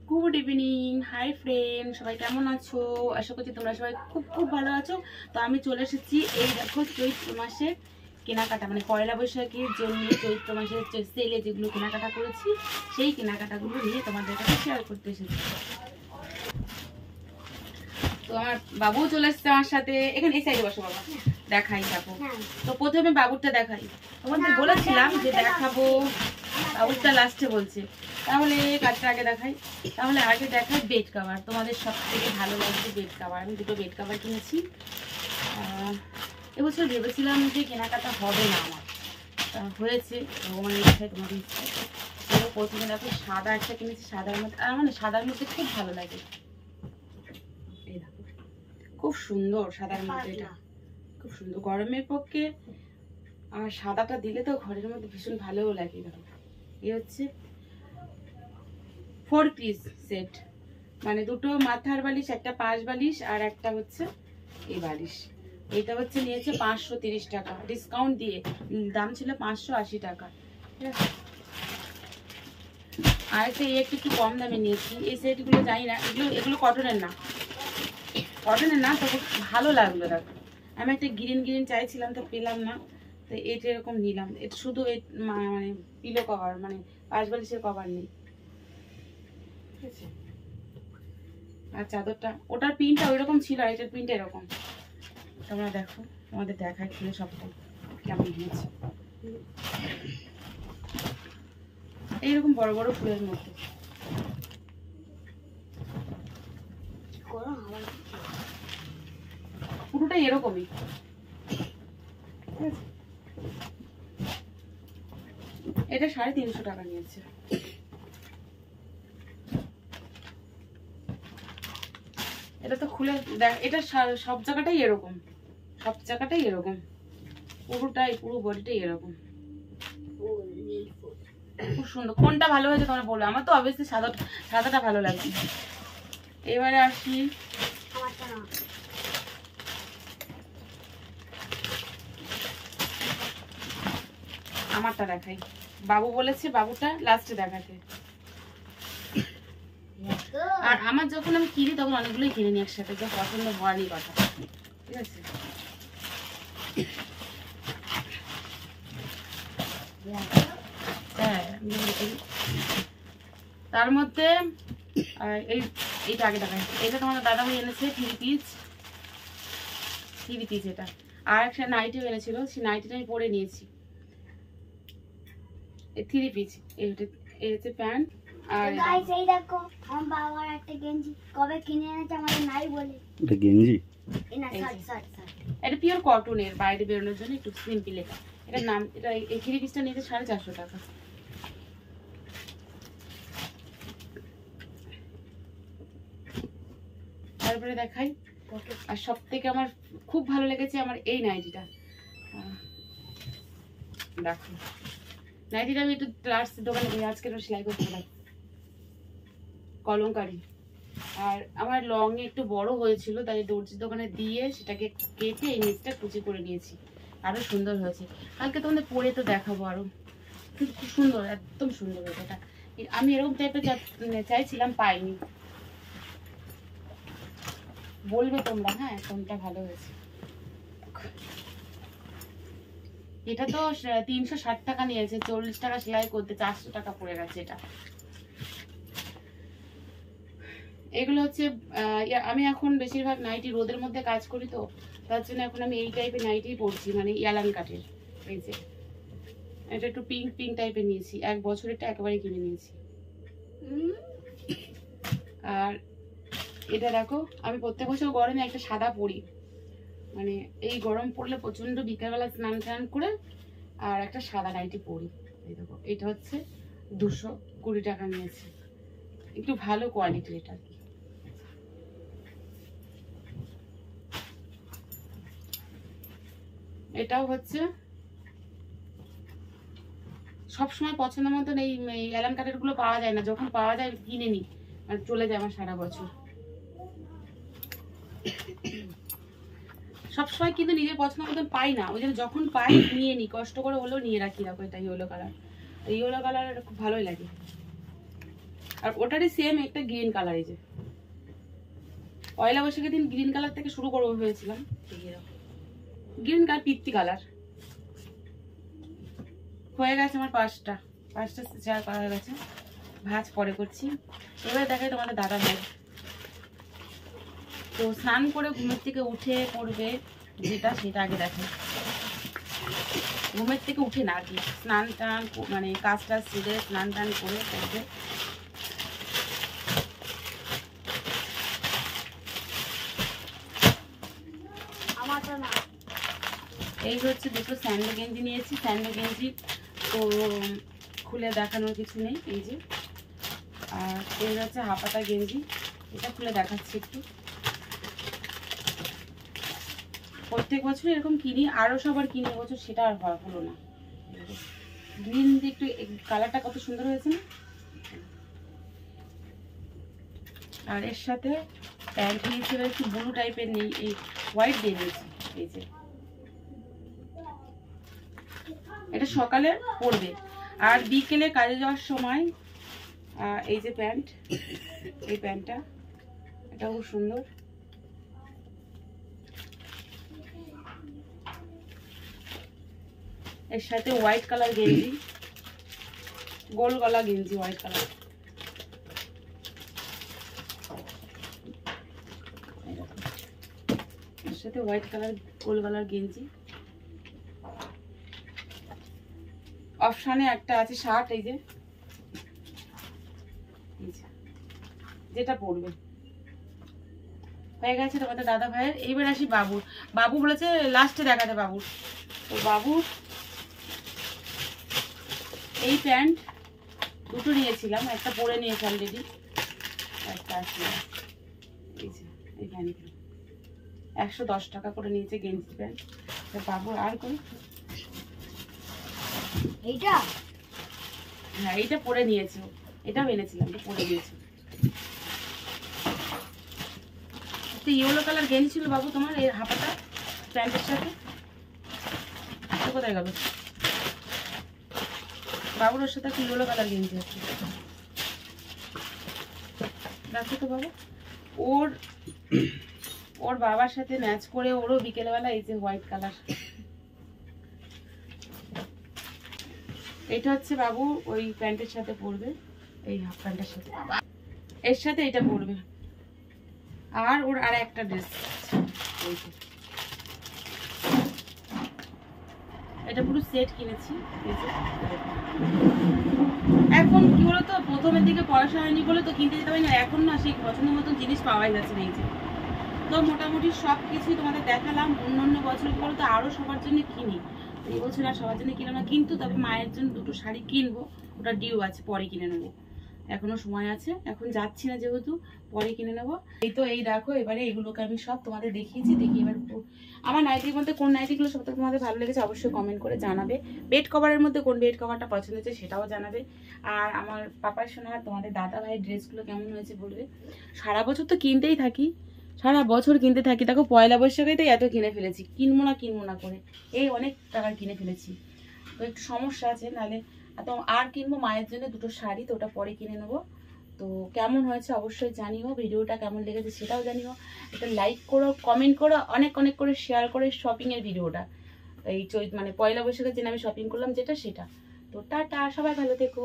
Good evening, hi friend, সবাই কেমন আছো? আশা করছি তোমরা সবাই খুব খুব ভালো আছো। তো আমি চলে এসেছি, এই দেখো চৈত্র মাসের কেনাকাটা, মানে পয়লা বৈশাখের জন্য চৈত্র মাসের সেলে যেগুলো কেনাকাটা করেছি সেই কেনাকাটাগুলো নিয়ে তোমাদের কাছে শেয়ার করতে এসেছি। তো আমার বাবু চলে এসেছে আমার সাথে। এখানে এই সাইডে বসো বাবা, দেখাই যাবো। তো প্রথমে বাবুরটা দেখাই, তোমাদের বলেছিলাম যে দেখাবো, বাবুরটা লাস্টে বলছে। তাহলে কাজটা আগে দেখাই। তাহলে আগে দেখাই বেড কাভার। তোমাদের সব থেকে ভালো লাগছে বেড কাভার। আমি দুটো বেড কাভার কিনেছি। এবছর ভেবেছিলাম যে কেনাকাটা হবে না আমার, হয়েছে ভগবানের ইচ্ছায়, তোমাদের ইচ্ছায়। প্রথমে দেখো সাদা একটা কিনেছি, সাদার মধ্যে, আর মানে সাদার মধ্যে খুব ভালো লাগে। এই দেখো খুব সুন্দর সাদার মধ্যে, এটা খুব সুন্দর। গরমের পক্ষে আমার সাদাটা দিলে তো ঘরের মধ্যে ভীষণ ভালোও লাগে। দেখো এই হচ্ছে 4 পিস সেট, মানে দুটো মাথার বালিশ, একটা পাশ বালিশ, আর একটা হচ্ছে এই বালিশ। এটা হচ্ছে নিয়েছে 530 টাকা ডিসকাউন্ট দিয়ে, দাম ছিল 580 টাকা। ঠিক আছে, আর একটা একটু কম দামে নিয়েছি। এই সেটগুলো জানি না, এগুলো কটনের না, তবে ভালো লাগলো। দেখো আমি একটা গ্রিন গ্রিন চাইছিলাম, তো পেলাম না, তো এটা এরকম নিলাম। এটা শুধু মানে পিলো কভার, মানে পাশ বালিশের কভার নেই। ঠিক আছে, আর চাদরটা, ওটার প্রিন্টটা ওইরকম ছিল, আর এটার প্রিন্টটা এরকম। তোমরা দেখো, তোমাদের দেখায় খুলে সবটাই কেমন হয়েছে। এইরকম বড় বড় ফুলের মধ্যে, পুরোটাই এরকমই। এটা 350 টাকা নিয়েছে। এটা তো খুলে দেখ, এটা সব জায়গাটাই এরকম, পুরো বডিটাই এরকম। খুব সুন্দর। কোনটা ভালো হয়েছে তোমরা বলো, আমার তো অবভিয়াসলি সাদাটা ভালো লাগছে। এবারে আসি, আমারটা দেখাই। বাবু বলেছে বাবুটা লাস্টে দেখাতে। আর আমার যখন আমি কিনি তখন অনেকগুলোই কিনে নিই একসাথে, যা পছন্দ হওয়ারই কথা। ঠিক আছে, হ্যাঁ তার মধ্যে এইটা আগে দেখাই। এটা তোমার দাদা ভাই এনেছে 3 পিস, এটা। আর একটা নাইটিও এনেছিল, সেই নাইটিটা আমি পরে নিয়েছি। 3 পিস, এই হচ্ছে প্যান্ট। আর গাইস এই দেখো আমার বাবার একটা গেঞ্জি কবে কিনে এনেছে, আমাদের নাই বলে। এটা গেঞ্জি না, শার্ট। এটা পিওর কটনের, বাইরে বেরোনোর জন্য একটু সিম্পল। এটার নাম, এটা এই 3 পিসটা নিয়েছে 450 টাকা। তারপরে দেখাই, আর সব থেকে আমার খুব ভালো লেগেছে আমার এই নাইটিটা। দেখো নাইটিটা আমি একটু ক্লাস দোকানে গিয়ে আজকে সেলাই করতে পারি, কলমকারি। আর আমার লং একটু বড় হয়েছিল, তাই দর্জির দোকানে দিয়ে সেটাকে কেটে এই নিচটা কুচি করে নিয়েছি, আরো সুন্দর হয়েছে। কালকে তোমাদের পরে তো দেখাবো, আরো খুব সুন্দর, একদম সুন্দর এটা। আমি এরকম টাইপের চাইছিলাম, পাইনি। বলবে তোমরা হ্যাঁ কোনটা ভালো হয়েছে। এটা তো 360 টাকা নিয়েছে, 40 টাকা সেলাই করতে 400 টাকা পড়ে গেছে এটা। এগুলো হচ্ছে আমি এখন বেশিরভাগ নাইটি রোদের মধ্যে কাজ করি, তো তার জন্য এখন আমি এই টাইপের নাইটি পরছি, মানে ইয়ালান কাটের। এই যে এটা একটু পিঙ্ক টাইপের নিয়েছি, 1 বছরেরটা একেবারে কিনে নিয়েছি। আর এটা দেখো, আমি প্রত্যেক বছর গরমে একটা সাদা পরি, মানে এই গরম পড়লে প্রচন্ড বিকালবেলা স্নান করে আর একটা সাদা নাইটি পরি। এই দেখো, এটা হচ্ছে 220 টাকা নিয়েছে, একটু ভালো কোয়ালিটির এটা। এটাও হচ্ছে সবসময় পছন্দ মতন, এই অ্যালান কাটের গুলো পাওয়া যায় না, যখন পাওয়া যায় কিনে নি, আর চলে যায় আমার সারা বছর। সবসময় কিন্তু নিজের পছন্দ মতন পাই না, ওই জন্য যখন পাই নিয়ে নি, কষ্ট করে হলেও নিয়ে রাখি। রাখো, এটা ইয়েলো কালার, ইয়েলো কালার খুব ভালোই লাগে। আর ওটারই সেম একটা গ্রিন কালার, এই যে পয়লা বৈশাখের দিন গ্রিন কালার থেকে শুরু করবো ভেবেছিলাম, গ্রিন কালার পিত্তি কালার। হয়ে গেছে আমার পাঁচটা চা করা হয়ে গেছে, ভাজ পরে করছি। এবারে দেখাই তোমাদের দাদা ভাই। তো স্নান করে ঘুমের থেকে উঠে করবে যেটা, সেটা আগে দেখে। ঘুমের থেকে উঠে না আর কি, স্নান টান মানে কাজ টাজ সেরে স্নান টান করে করবে। এই হচ্ছে দুটো স্যান্ডো গেঞ্জি নিয়েছি। স্যান্ডো গেঞ্জি তো খুলে দেখানোর কিছু নেই, এই যে। আর এই হচ্ছে হাফাতা গেঞ্জি, এটা খুলে দেখাচ্ছি একটু। প্রত্যেক বছর এরকম কিনি, আরও সবার কিনে বছর সেটা আর হলো না। গ্রিন দিয়ে একটু কালারটা কত সুন্দর হয়েছে না। আর এর সাথে প্যান্ট নিয়েছি, এবার একটু ব্লু টাইপের নেই, এই হোয়াইট দিয়ে নিয়েছি। এই যে এটা সকালে পরবে, আর বিকেলে কাজে যাওয়ার সময় এই যে প্যান্ট, এই প্যান্টটা এটা খুব সুন্দর। এর সাথে হোয়াইট কালার গেঞ্জি, গোল গলা গেঞ্জি হোয়াইট কালার। এর সাথে হোয়াইট কালার গোল গলার গেঞ্জি। অপশানে একটা আছে শার্ট, এই যে যেটা পরবে। হয়ে গেছে তোমাদের দাদা ভাইয়ের। এইবার আসি বাবুর। বাবু বলেছে লাস্টে দেখাতে বাবুর। তো বাবুর এই প্যান্ট দুটো নিয়েছিলাম, একটা পরে নিয়েছি অলরেডি, একটা আসলে এই যে এই প্যান্টগুলো 110 টাকা করে নিয়েছে গেঞ্জি প্যান্ট। বাবুর আর কোন এইটা, হ্যাঁ এইটা পরে নিয়েছি, এটাও এনেছিলাম, এটা পরে নিয়েছি। ইয়েলো কালার গেঞ্জি ছিল বাবু তোমার, এই হাফাটা প্যান্টের সাথে। কোথায় গেল বাবুর? ওর সাথে একটা ইয়েলো কালার গেঞ্জি আছে, দেখো তো বাবু। ওর বাবার সাথে ম্যাচ করে ওরও বিকেলবেলা এই যে হোয়াইট কালার। এটা হচ্ছে বাবু ওই প্যান্টের সাথে পরবে, এই হাফ প্যান্টের সাথে, এর সাথে এটা পরবে। আর ওর আর একটা ড্রেস, এটা পুরো সেট কিনেছি। এখন কি বলতো, প্রথমের দিকে পয়সা হয়নি বলে তো কিনতে যেতে পারি না, এখন না সেই পছন্দের মতন জিনিস পাওয়াই যাচ্ছে না। এই যে তো মোটামুটি সব কিছুই তোমাদের দেখালাম। অন্য বছর কি বলতো আরও সবার জন্য কিনি, এই বছর আর সবার জন্য কিনলাম না, কিন্তু তবে মায়ের জন্য দুটো শাড়ি কিনবো, ওটা ডিউ আছে, পরে কিনে নেবো, এখনো সময় আছে, এখন যাচ্ছি না যেহেতু, পরে কিনে নেবো। এই তো এই দেখো, এবারে এগুলোকে আমি সব তোমাদের দেখিয়েছি। দেখি এবার আমার নাইটির মধ্যে কোন নাইটিগুলো সব থেকে তোমাদের ভালো লেগেছে অবশ্যই কমেন্ট করে জানাবে। বেড কভারের মধ্যে কোন বেড কভারটা পছন্দ হয়েছে সেটাও জানাবে। আর আমার পাপার শোনা তোমাদের দাদা ভাইয়ের ড্রেসগুলো কেমন হয়েছে বলবে। সারা বছর তো কিনতেই থাকি, সারা বছর কিনতে থাকি, দেখো পয়লা বৈশাখেতেই এত কিনে ফেলেছি, কিনবো না করে এই অনেক টাকা কিনে ফেলেছি। তো একটু সমস্যা আছে, নাহলে তো আর কিনবো মায়ের জন্য দুটো শাড়ি, তো ওটা পরে কিনে নেবো। তো কেমন হয়েছে অবশ্যই জানিও, ভিডিওটা কেমন লেগেছে সেটাও জানিও, একটা লাইক করো, কমেন্ট করো, অনেক করে শেয়ার করে শপিংয়ের ভিডিওটা, এই মানে পয়লা বৈশাখের দিন আমি শপিং করলাম যেটা সেটা। তো টাটা, সবাই ভালো থেকো।